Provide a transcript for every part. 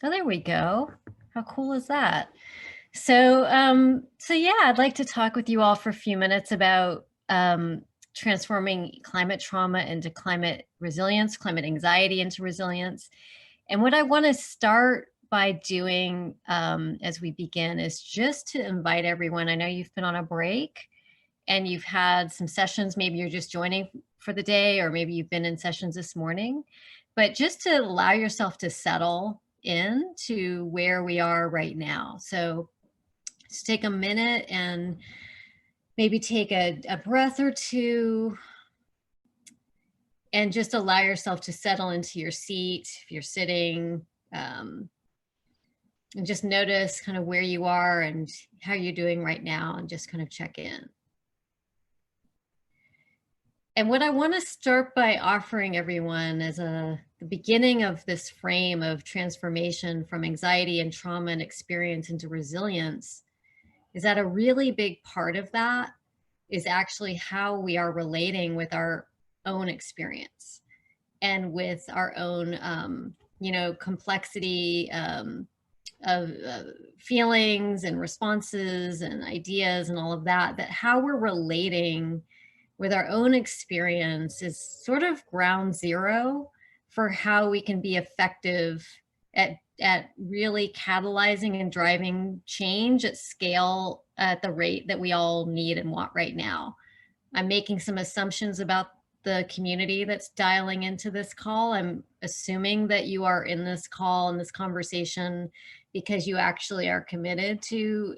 Oh, there we go. How cool is that? So yeah, I'd like to talk with you all for a few minutes about transforming climate trauma into climate resilience, climate anxiety into resilience. And what I want to start by doing as we begin is just to invite everyone. I know you've been on a break and you've had some sessions. Maybe you're just joining for the day, or maybe you've been in sessions this morning. But just to allow yourself to settle in to where we are right now. So just take a minute and maybe take a breath or two and just allow yourself to settle into your seat if you're sitting, and just notice kind of where you are and how you're doing right now, and just kind of check in. And what I want to start by offering everyone as the beginning of this frame of transformation from anxiety and trauma and experience into resilience is that a really big part of that is actually how we are relating with our own experience and with our own, complexity of feelings and responses and ideas and all of that, that how we're relating with our own experience is sort of ground zero for how we can be effective at really catalyzing and driving change at scale at the rate that we all need and want right now. I'm making some assumptions about the community that's dialing into this call. I'm assuming that you are in this call and this conversation because you actually are committed to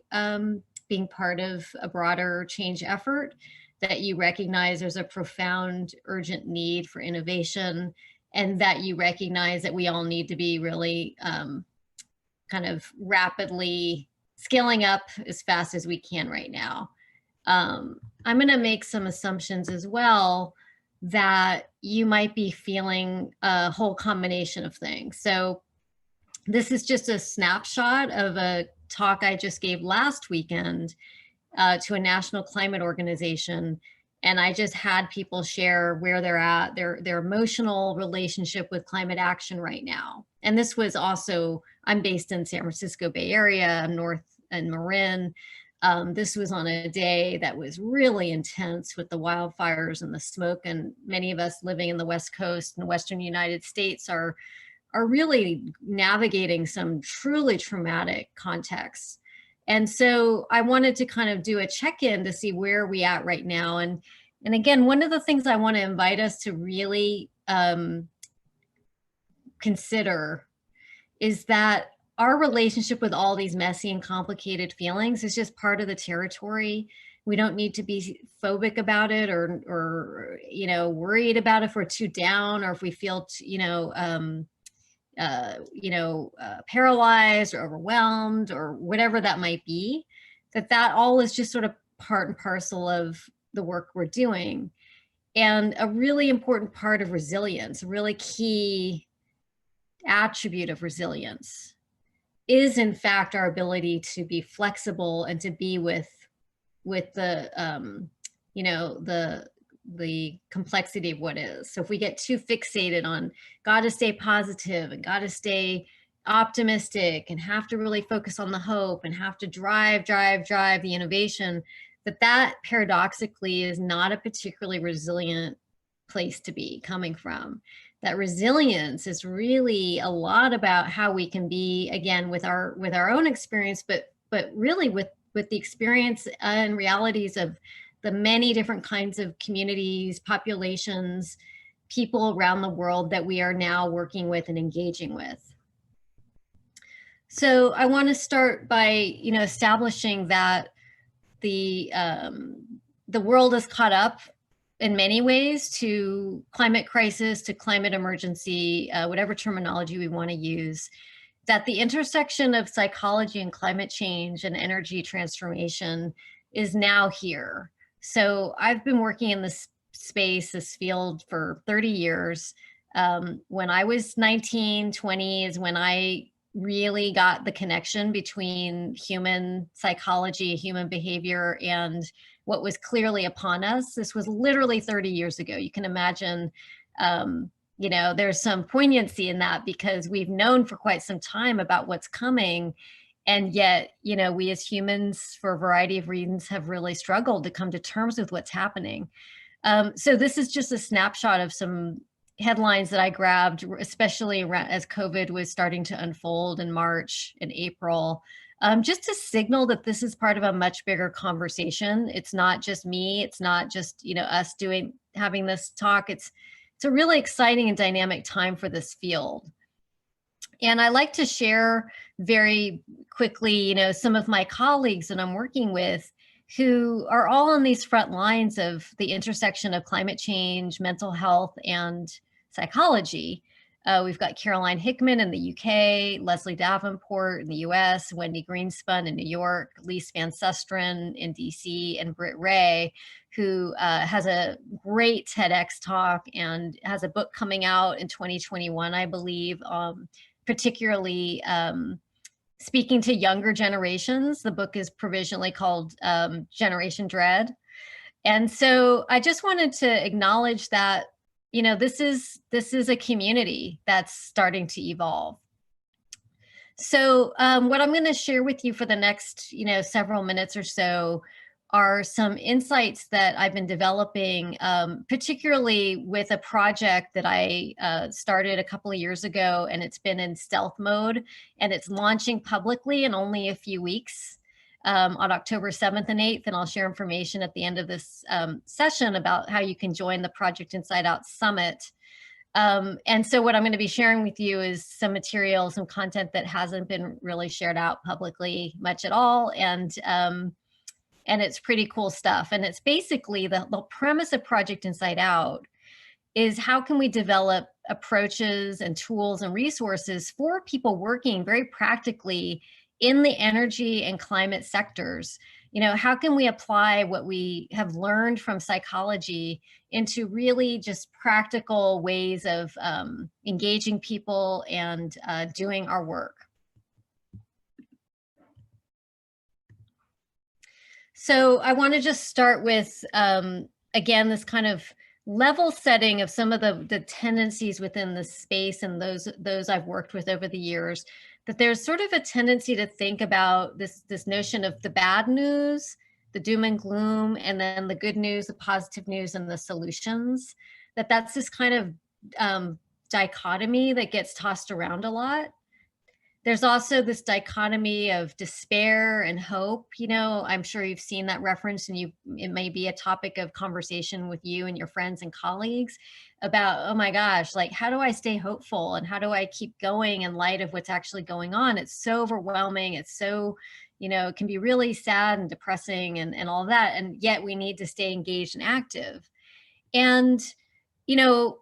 being part of a broader change effort, that you recognize there's a profound, urgent need for innovation, and that you recognize that we all need to be really kind of rapidly scaling up as fast as we can right now. I'm going to make some assumptions as well that you might be feeling a whole combination of things. So this is just a snapshot of a talk I just gave last weekend to a national climate organization. And I just had people share where they're at, their emotional relationship with climate action right now. And this was also, I'm based in San Francisco Bay Area, North and Marin. This was on a day that was really intense with the wildfires and the smoke. And many of us living in the West Coast and Western United States are really navigating some truly traumatic contexts. And so I wanted to kind of do a check-in to see where we at right now. And again, one of the things I want to invite us to really consider is that our relationship with all these messy and complicated feelings is just part of the territory. We don't need to be phobic about it, or worried about if we're too down, or if we feel paralyzed or overwhelmed or whatever that might be, that all is just sort of part and parcel of the work we're doing. And a really important part of resilience, a really key attribute of resilience, is in fact our ability to be flexible and to be with the the complexity of what is. So if we get too fixated on got to stay positive and got to stay optimistic and have to really focus on the hope and have to drive the innovation, that paradoxically is not a particularly resilient place to be coming from. That resilience is really a lot about how we can be, again, with our own experience, but really with the experience and realities of the many different kinds of communities, populations, people around the world that we are now working with and engaging with. So I want to start by, establishing that the world is caught up in many ways to climate crisis, to climate emergency, whatever terminology we want to use, that the intersection of psychology and climate change and energy transformation is now here. So I've been working in this space, this field, for 30 years. When I was 19, 20 is when I really got the connection between human psychology, human behavior, and what was clearly upon us. This was literally 30 years ago. You can imagine, you know, there's some poignancy in that because we've known for quite some time about what's coming. And yet, you know, we as humans, for a variety of reasons, have really struggled to come to terms with what's happening. So this is just a snapshot of some headlines that I grabbed, especially as COVID was starting to unfold in March and April, just to signal that this is part of a much bigger conversation. It's not just me. It's not just, you know, us having this talk. It's a really exciting and dynamic time for this field. And I like to share very quickly, you know, some of my colleagues that I'm working with who are all on these front lines of the intersection of climate change, mental health, and psychology. We've got Caroline Hickman in the UK, Leslie Davenport in the US, Wendy Greenspun in New York, Lise Van Susteren in DC, and Britt Ray, who has a great TEDx talk and has a book coming out in 2021, I believe, particularly speaking to younger generations. The book is provisionally called Generation Dread. And so I just wanted to acknowledge that, you know, this is a community that's starting to evolve. So what I'm going to share with you for the next, you know, several minutes or so are some insights that I've been developing, particularly with a project that I started a couple of years ago, and it's been in stealth mode, and it's launching publicly in only a few weeks on October 7th and 8th, and I'll share information at the end of this session about how you can join the Project Inside Out Summit. And so what I'm going to be sharing with you is some material, some content that hasn't been really shared out publicly much at all, and it's pretty cool stuff. And it's basically the premise of Project Inside Out is how can we develop approaches and tools and resources for people working very practically in the energy and climate sectors. You know, how can we apply what we have learned from psychology into really just practical ways of engaging people and doing our work? So I want to just start with, again, this kind of level setting of some of the tendencies within the space and those I've worked with over the years, that there's sort of a tendency to think about this notion of the bad news, the doom and gloom, and then the good news, the positive news, and the solutions, that's this kind of dichotomy that gets tossed around a lot. There's also this dichotomy of despair and hope. You know, I'm sure you've seen that reference, and it may be a topic of conversation with you and your friends and colleagues about, oh my gosh, like, how do I stay hopeful and how do I keep going in light of what's actually going on? It's so overwhelming. It's so, you know, it can be really sad and depressing and all that. And yet we need to stay engaged and active. And, you know,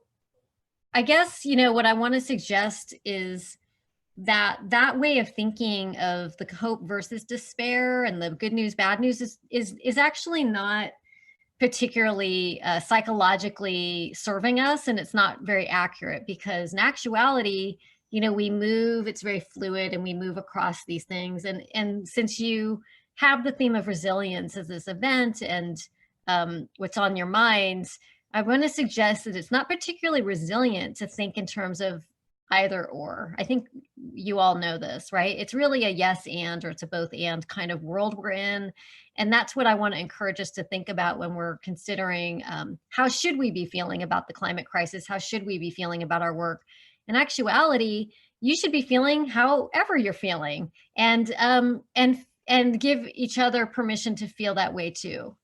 I guess, you know, what I want to suggest is that way of thinking of the hope versus despair and the good news, bad news is actually not particularly psychologically serving us, and it's not very accurate, because in actuality, you know, we move, it's very fluid, and we move across these things. And since you have the theme of resilience as this event and what's on your minds, I want to suggest that it's not particularly resilient to think in terms of either or. I think you all know this, right? It's really a yes and, or it's a both and kind of world we're in. And that's what I want to encourage us to think about when we're considering how should we be feeling about the climate crisis? How should we be feeling about our work? In actuality, you should be feeling however you're feeling, and give each other permission to feel that way too.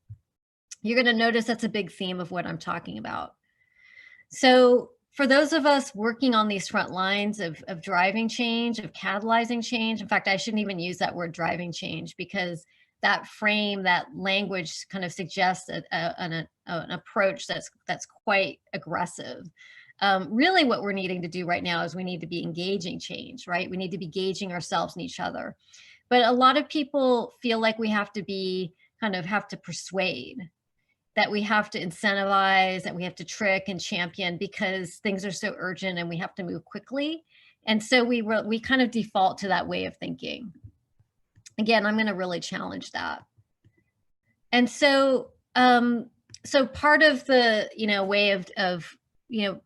You're going to notice that's a big theme of what I'm talking about. So for those of us working on these front lines of driving change, of catalyzing change, in fact, I shouldn't even use that word driving change, because that frame, that language kind of suggests an approach that's quite aggressive. Really what we're needing to do right now is we need to be engaging change, right? We need to be gauging ourselves and each other. But a lot of people feel like we have to persuade, that we have to incentivize, that we have to trick and champion because things are so urgent and we have to move quickly. And so we kind of default to that way of thinking. Again, I'm going to really challenge that. And so, so part of the, you know, way of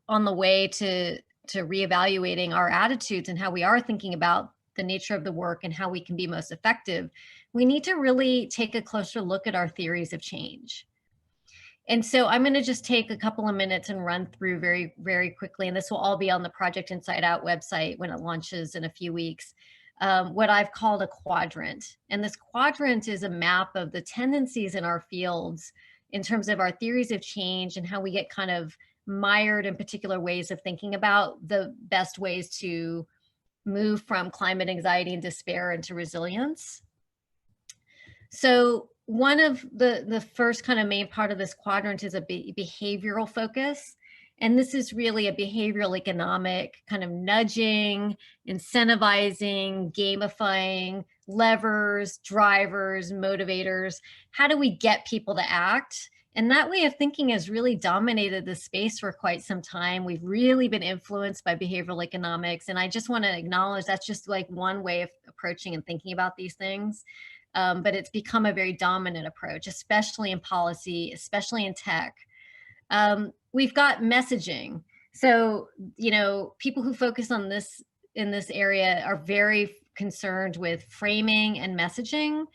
on the way to reevaluating our attitudes and how we are thinking about the nature of the work and how we can be most effective, we need to really take a closer look at our theories of change. And so I'm going to just take a couple of minutes and run through very, very quickly, and this will all be on the Project Inside Out website when it launches in a few weeks, what I've called a quadrant. And this quadrant is a map of the tendencies in our fields in terms of our theories of change and how we get kind of mired in particular ways of thinking about the best ways to move from climate anxiety and despair into resilience. So one of the first kind of main part of this quadrant is a behavioral focus. And this is really a behavioral economic kind of nudging, incentivizing, gamifying, levers, drivers, motivators. How do we get people to act? And that way of thinking has really dominated the space for quite some time. We've really been influenced by behavioral economics. And I just want to acknowledge that's just like one way of approaching and thinking about these things. But it's become a very dominant approach, especially in policy, especially in tech. We've got messaging. So, people who focus on this in this area are very concerned with framing and messaging.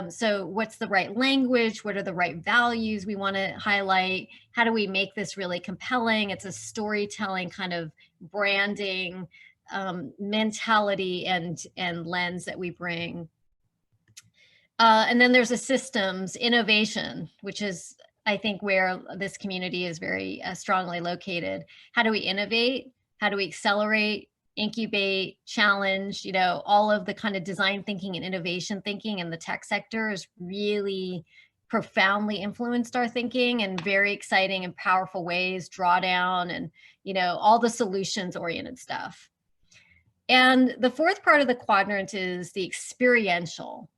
So what's the right language? What are the right values we want to highlight? How do we make this really compelling? It's a storytelling kind of branding mentality and lens that we bring. And then there's a systems innovation, which is, I think, where this community is very strongly located. How do we innovate? How do we accelerate, incubate, challenge? All of the kind of design thinking and innovation thinking in the tech sector has really profoundly influenced our thinking in very exciting and powerful ways, drawdown and, all the solutions oriented stuff. And the fourth part of the quadrant is the experiential.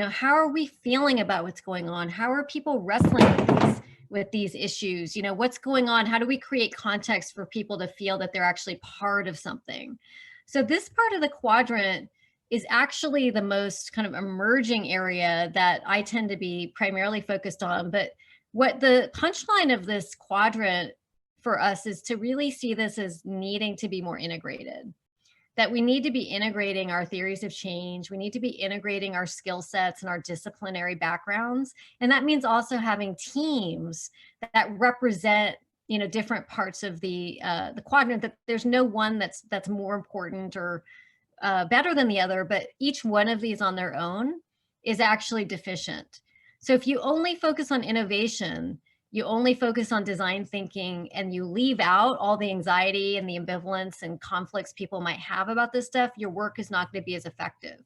How are we feeling about what's going on? How are people wrestling with these issues? What's going on? How do we create context for people to feel that they're actually part of something? So this part of the quadrant is actually the most kind of emerging area that I tend to be primarily focused on. But what the punchline of this quadrant for us is to really see this as needing to be more integrated. That we need to be integrating our theories of change. We need to be integrating our skill sets and our disciplinary backgrounds. And that means also having teams that represent, different parts of the quadrant, that there's no one that's more important or better than the other, but each one of these on their own is actually deficient. So if you only focus on innovation, you only focus on design thinking, and you leave out all the anxiety and the ambivalence and conflicts people might have about this stuff, your work is not going to be as effective.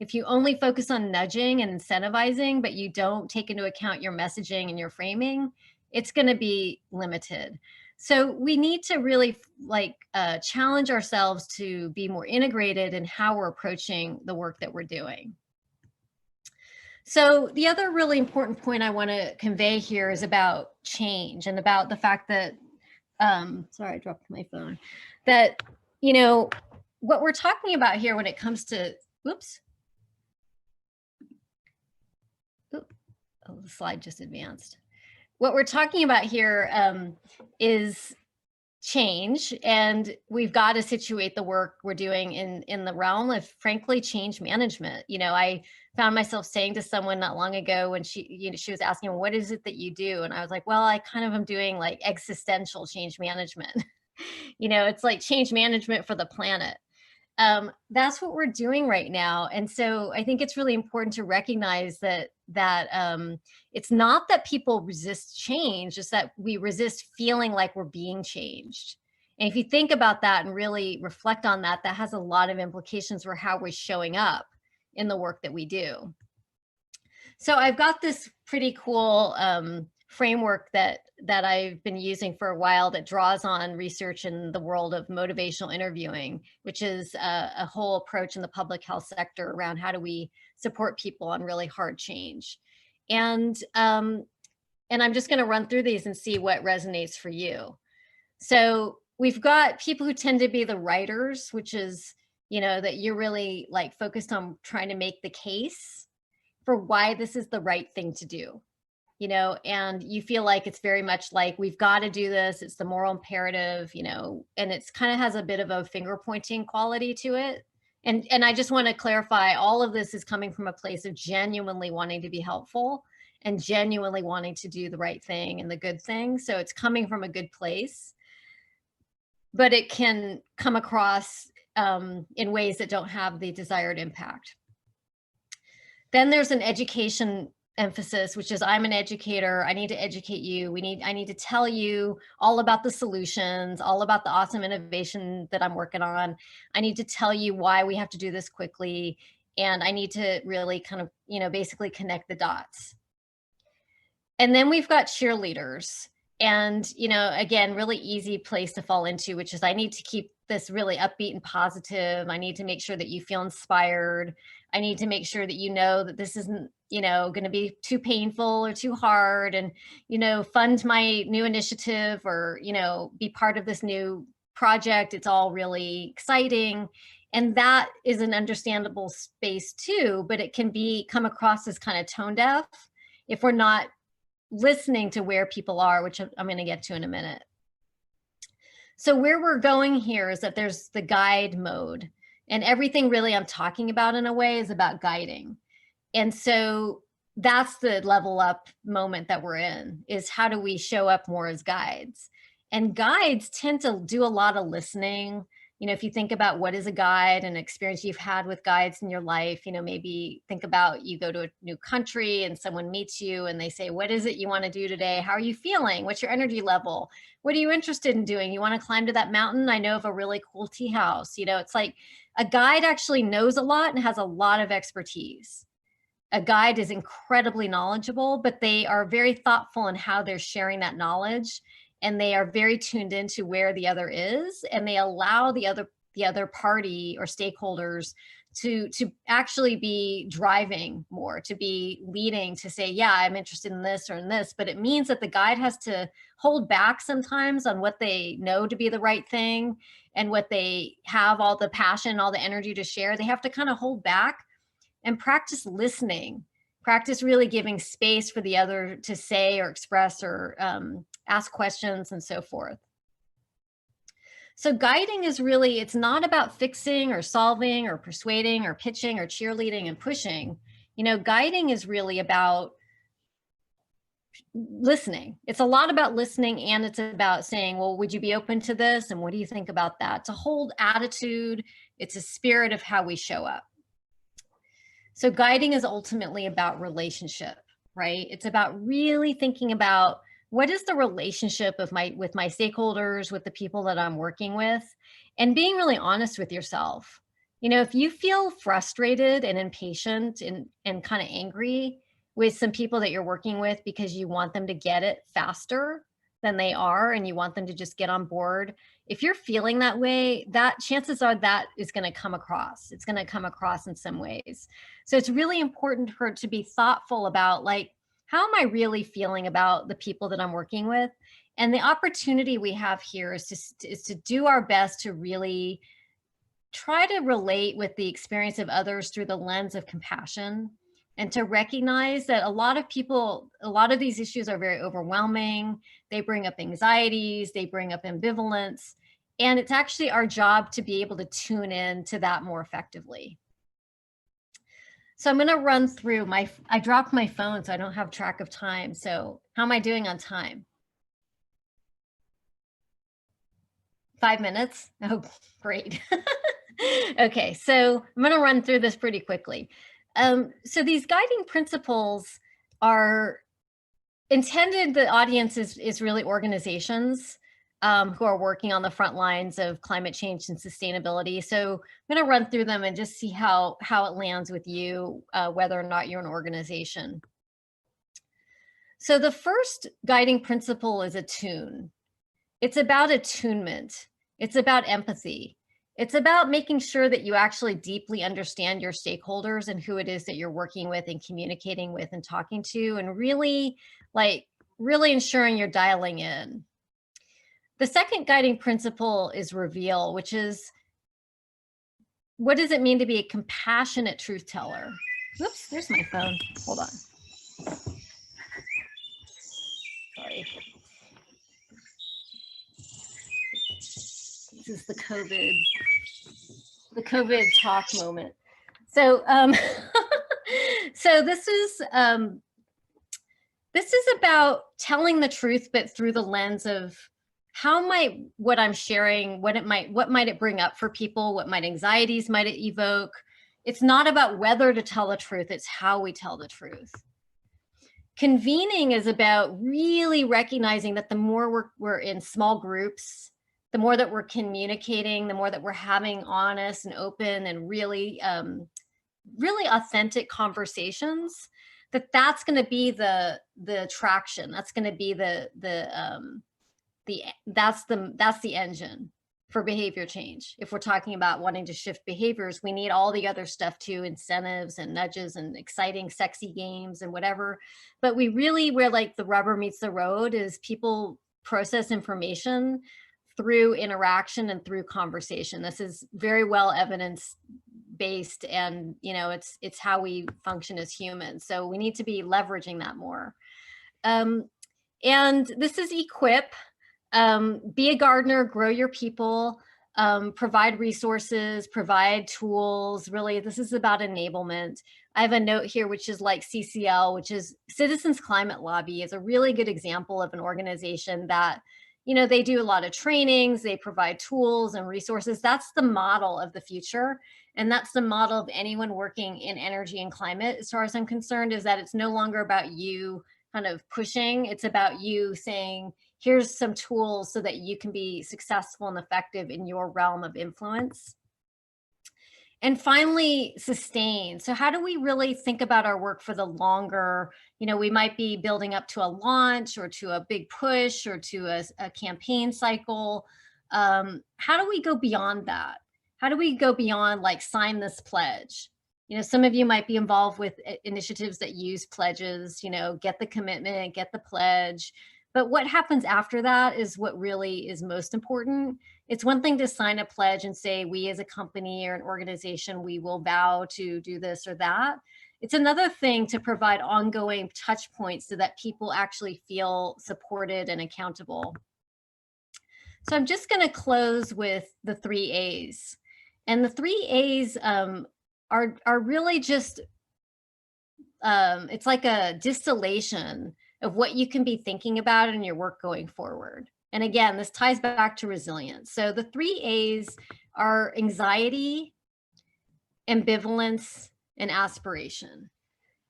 If you only focus on nudging and incentivizing, but you don't take into account your messaging and your framing, it's going to be limited. So we need to really challenge ourselves to be more integrated in how we're approaching the work that we're doing. So the other really important point I want to convey here is about change and about the fact that, sorry, I dropped my phone, that, what we're talking about here when it comes to, oops. Oh, the slide just advanced. What we're talking about here is change, and we've got to situate the work we're doing in the realm of, frankly, change management. I found myself saying to someone not long ago when she was asking, what is it that you do? And I was like, well, I kind of am doing like existential change management. It's like change management for the planet. That's what we're doing right now. And so I think it's really important to recognize that it's not that people resist change, it's that we resist feeling like we're being changed. And if you think about that and really reflect on that, that has a lot of implications for how we're showing up in the work that we do. So I've got this pretty cool framework that I've been using for a while that draws on research in the world of motivational interviewing, which is a whole approach in the public health sector around how do we support people on really hard change. And I'm just going to run through these and see what resonates for you. So we've got people who tend to be the writers, which is, that you're really focused on trying to make the case for why this is the right thing to do. you know, and you feel like it's very much like, we've got to do this. It's the moral imperative, you know, and it's kind of has a bit of a finger pointing quality to it. And I just want to clarify, all of this is coming from a place of genuinely wanting to be helpful and genuinely wanting to do the right thing and the good thing. So it's coming from a good place, but it can come across in ways that don't have the desired impact. Then there's an education emphasis, which is, I'm an educator. I need to educate you. I need to tell you all about the solutions, all about the awesome innovation that I'm working on. I need to tell you why we have to do this quickly. And I need to really kind of, you know, basically connect the dots. And then we've got cheerleaders. And, you know, again, really easy place to fall into, which is, I need to keep this really upbeat and positive. I need to make sure that you feel inspired. I need to make sure that you know that this isn't, you know, going to be too painful or too hard, and, you know, fund my new initiative, or, you know, be part of this new project. It's all really exciting. And that is an understandable space too, but it can come across as kind of tone deaf if we're not listening to where people are, which I'm going to get to in a minute. So where we're going here is that there's the guide mode, and everything really I'm talking about in a way is about guiding. And so that's the level up moment that we're in, is how do we show up more as guides? And guides tend to do a lot of listening. You know, if you think about what is a guide, and experience you've had with guides in your life, you know, maybe think about, you go to a new country and someone meets you and they say, what is it you want to do today? How are you feeling? What's your energy level? What are you interested in doing? You want to climb to that mountain? I know of a really cool tea house. You know, it's like a guide actually knows a lot and has a lot of expertise. A guide is incredibly knowledgeable, but they are very thoughtful in how they're sharing that knowledge. And they are very tuned into where the other is, and they allow the other party or stakeholders to actually be driving more, to be leading, to say, yeah, I'm interested in this or in this. But it means that the guide has to hold back sometimes on what they know to be the right thing, and what they have all the passion, all the energy to share. They have to kind of hold back and practice listening, practice really giving space for the other to say or express or ask questions and so forth. So guiding is really, it's not about fixing or solving or persuading or pitching or cheerleading and pushing. You know, guiding is really about listening. It's a lot about listening, and it's about saying, well, would you be open to this? And what do you think about that? To hold attitude, it's a spirit of how we show up. So guiding is ultimately about relationship, right? It's about really thinking about, what is the relationship with my stakeholders, with the people that I'm working with, and being really honest with yourself. You know, if you feel frustrated and impatient and kind of angry with some people that you're working with because you want them to get it faster than they are, and you want them to just get on board, if you're feeling that way, that chances are that is going to come across. It's going to come across in some ways. So it's really important to be thoughtful about, like, how am I really feeling about the people that I'm working with? And the opportunity we have here is to do our best to really try to relate with the experience of others through the lens of compassion, and to recognize that a lot of these issues are very overwhelming. They bring up anxieties, they bring up ambivalence, and it's actually our job to be able to tune in to that more effectively. So I'm going to run through I dropped my phone, so I don't have track of time. So how am I doing on time? 5 minutes? Oh, great. Okay, so I'm going to run through this pretty quickly. So these guiding principles are intended, the audience is really organizations who are working on the front lines of climate change and sustainability. So I'm going to run through them and just see how it lands with you, whether or not you're an organization. So the first guiding principle is attune. It's about attunement. It's about empathy. It's about making sure that you actually deeply understand your stakeholders and who it is that you're working with and communicating with and talking to, and really ensuring you're dialing in. The second guiding principle is reveal, which is, what does it mean to be a compassionate truth teller? Oops, there's my phone. Hold on. Sorry. This is the COVID talk moment. So, so this is about telling the truth, but through the lens of how might what I'm sharing, what might it bring up for people, what might anxieties might it evoke. It's not about whether to tell the truth, it's how we tell the truth. Convening is about really recognizing that the more we're in small groups, the more that we're communicating, the more that we're having honest and open and really, really authentic conversations, that's going to be the traction. That's going to be that's the engine for behavior change. If we're talking about wanting to shift behaviors, we need all the other stuff too, incentives and nudges and exciting, sexy games and whatever. But where like the rubber meets the road is people process information through interaction and through conversation. This is very well evidence based, and it's how we function as humans. So we need to be leveraging that more. And this is equip. Be a gardener, grow your people, provide resources, provide tools. Really, this is about enablement. I have a note here, which is like CCL, which is Citizens Climate Lobby, is a really good example of an organization that, they do a lot of trainings, they provide tools and resources. That's the model of the future. And that's the model of anyone working in energy and climate, as far as I'm concerned, is that it's no longer about you kind of pushing. It's about you saying, here's some tools so that you can be successful and effective in your realm of influence. And finally, sustain. So how do we really think about our work for the longer? We might be building up to a launch or to a big push or to a campaign cycle. How do we go beyond that? How do we go beyond like sign this pledge? Some of you might be involved with initiatives that use pledges, get the commitment, get the pledge. But what happens after that is what really is most important. It's one thing to sign a pledge and say, we as a company or an organization, we will vow to do this or that. It's another thing to provide ongoing touch points so that people actually feel supported and accountable. So I'm just going to close with the 3 A's. And the 3 A's are really just, it's like a distillation of what you can be thinking about in your work going forward. And again, this ties back to resilience. So the 3 A's are anxiety, ambivalence, and aspiration.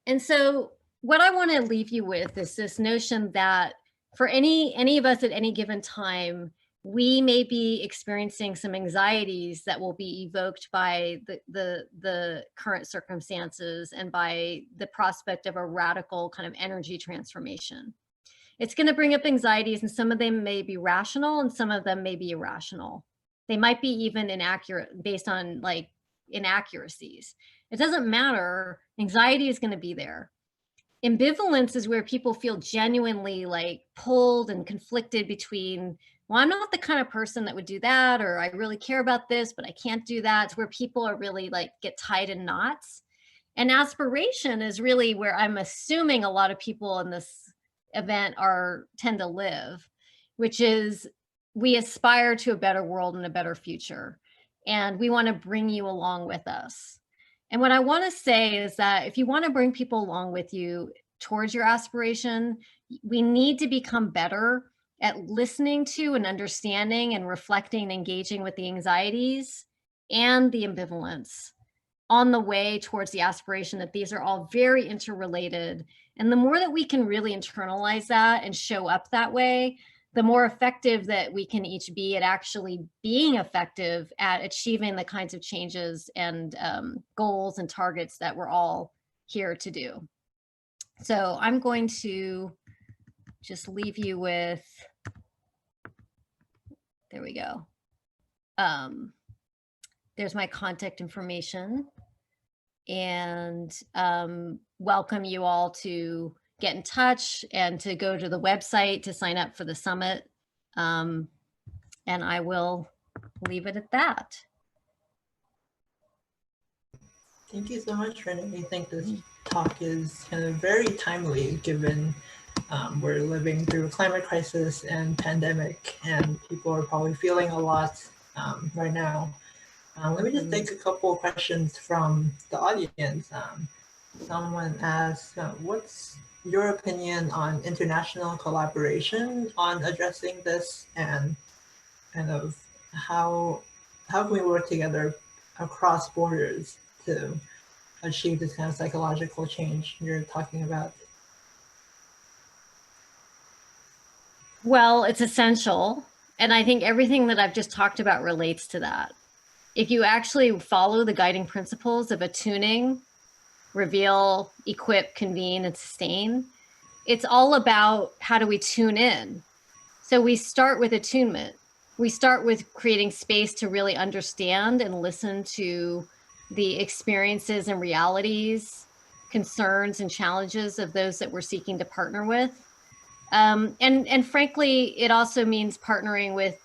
And so what I want to leave you with is this notion that for any of us at any given time, we may be experiencing some anxieties that will be evoked by the current circumstances and by the prospect of a radical kind of energy transformation. It's going to bring up anxieties, and some of them may be rational and some of them may be irrational. They might be even inaccurate based on like inaccuracies. It doesn't matter. Anxiety is going to be there. Ambivalence is where people feel genuinely like pulled and conflicted between, well, I'm not the kind of person that would do that, or I really care about this, but I can't do that. It's where people are really like get tied in knots. And aspiration is really where I'm assuming a lot of people in this event tend to live, which is we aspire to a better world and a better future. And we want to bring you along with us. And what I want to say is that if you want to bring people along with you towards your aspiration, we need to become better at listening to and understanding and reflecting and engaging with the anxieties and the ambivalence on the way towards the aspiration, that these are all very interrelated. And the more that we can really internalize that and show up that way, the more effective that we can each be at actually being effective at achieving the kinds of changes and goals and targets that we're all here to do. So I'm going to just leave you with, there we go. There's my contact information, and welcome you all to get in touch and to go to the website to sign up for the summit. And I will leave it at that. Thank you so much, Renee. I think this talk is kind of very timely given We're living through a climate crisis and pandemic, and people are probably feeling a lot right now. Let me just take a couple of questions from the audience. Someone asked, what's your opinion on international collaboration on addressing this, and kind of how can we work together across borders to achieve this kind of psychological change you're talking about? Well, it's essential. And I think everything that I've just talked about relates to that. If you actually follow the guiding principles of attuning, reveal, equip, convene, and sustain, it's all about how do we tune in. So we start with attunement. We start with creating space to really understand and listen to the experiences and realities, concerns and challenges of those that we're seeking to partner with. And frankly, it also means partnering with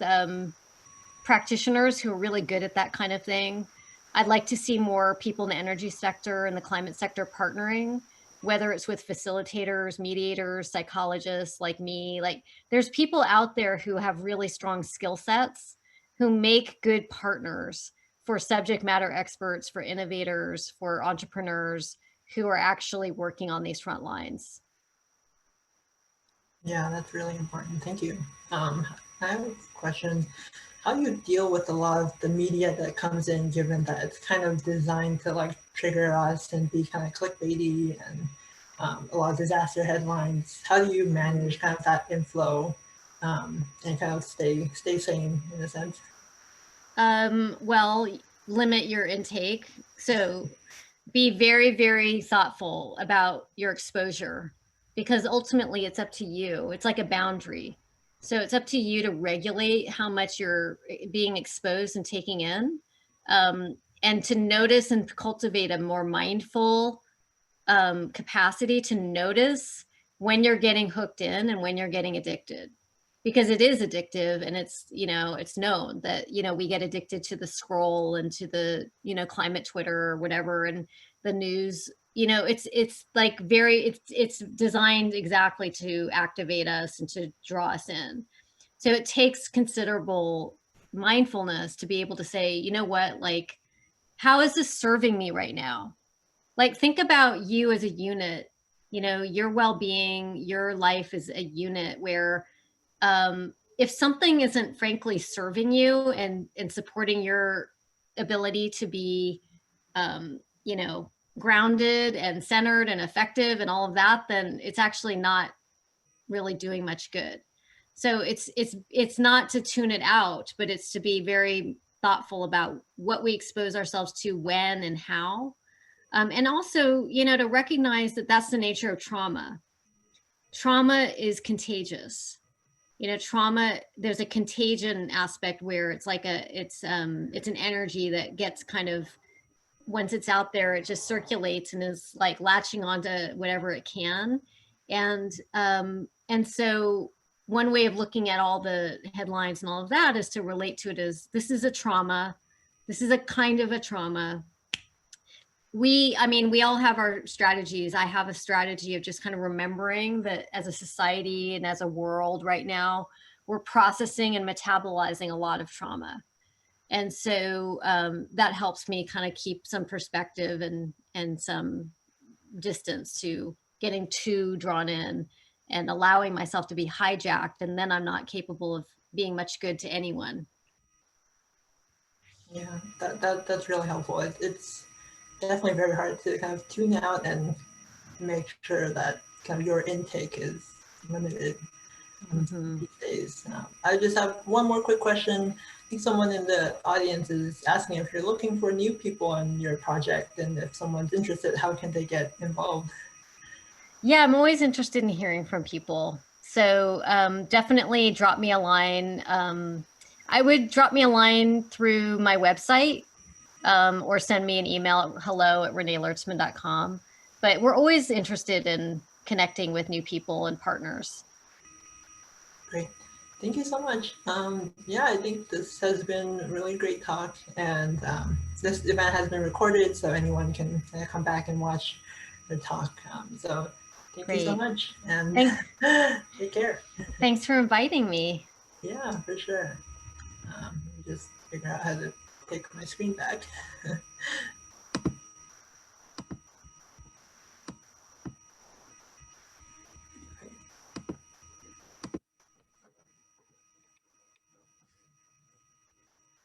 practitioners who are really good at that kind of thing. I'd like to see more people in the energy sector and the climate sector partnering, whether it's with facilitators, mediators, psychologists like me. Like, there's people out there who have really strong skill sets, who make good partners for subject matter experts, for innovators, for entrepreneurs who are actually working on these front lines. Yeah, that's really important. Thank you. I have a question. How do you deal with a lot of the media that comes in, given that it's kind of designed to like trigger us and be kind of clickbaity, and a lot of disaster headlines? How do you manage kind of that inflow and kind of stay sane in a sense? Well, limit your intake. So be very, very thoughtful about your exposure, because ultimately it's up to you. It's like a boundary. So it's up to you to regulate how much you're being exposed and taking in, and to notice and cultivate a more mindful capacity to notice when you're getting hooked in and when you're getting addicted, because it is addictive. And it's, it's known that, we get addicted to the scroll and to the, climate Twitter or whatever, and the news. It's like it's designed exactly to activate us and to draw us in. So it takes considerable mindfulness to be able to say, you know what, like, how is this serving me right now? Like, think about you as a unit, your well-being, your life is a unit where, if something isn't frankly serving you and supporting your ability to be, grounded and centered and effective and all of that, then it's actually not really doing much good. So it's not to tune it out, but it's to be very thoughtful about what we expose ourselves to, when and how. And also, to recognize that that's the nature of trauma. Trauma is contagious. Trauma, there's a contagion aspect where it's like it's an energy that gets kind of, once it's out there, it just circulates and is like latching onto whatever it can. And so one way of looking at all the headlines and all of that is to relate to it as, this is a trauma. This is a kind of a trauma. We all have our strategies. I have a strategy of just kind of remembering that as a society and as a world right now, we're processing and metabolizing a lot of trauma. And so that helps me kind of keep some perspective and some distance to getting too drawn in and allowing myself to be hijacked. And then I'm not capable of being much good to anyone. Yeah, that's really helpful. It's definitely very hard to kind of tune out and make sure that kind of your intake is limited these days. I just have one more quick question. I think someone in the audience is asking if you're looking for new people on your project, and if someone's interested, how can they get involved? Yeah, I'm always interested in hearing from people. So definitely drop me a line. I would drop me a line through my website, or send me an email at hello@reneelertzman.com. But we're always interested in connecting with new people and partners. Great. Thank you so much. Yeah, I think this has been a really great talk, and this event has been recorded, so anyone can come back and watch the talk. So Thank you so Great. much, and Thanks. take care. Thanks for inviting me. Yeah, for sure. Let me just figure out how to take my screen back.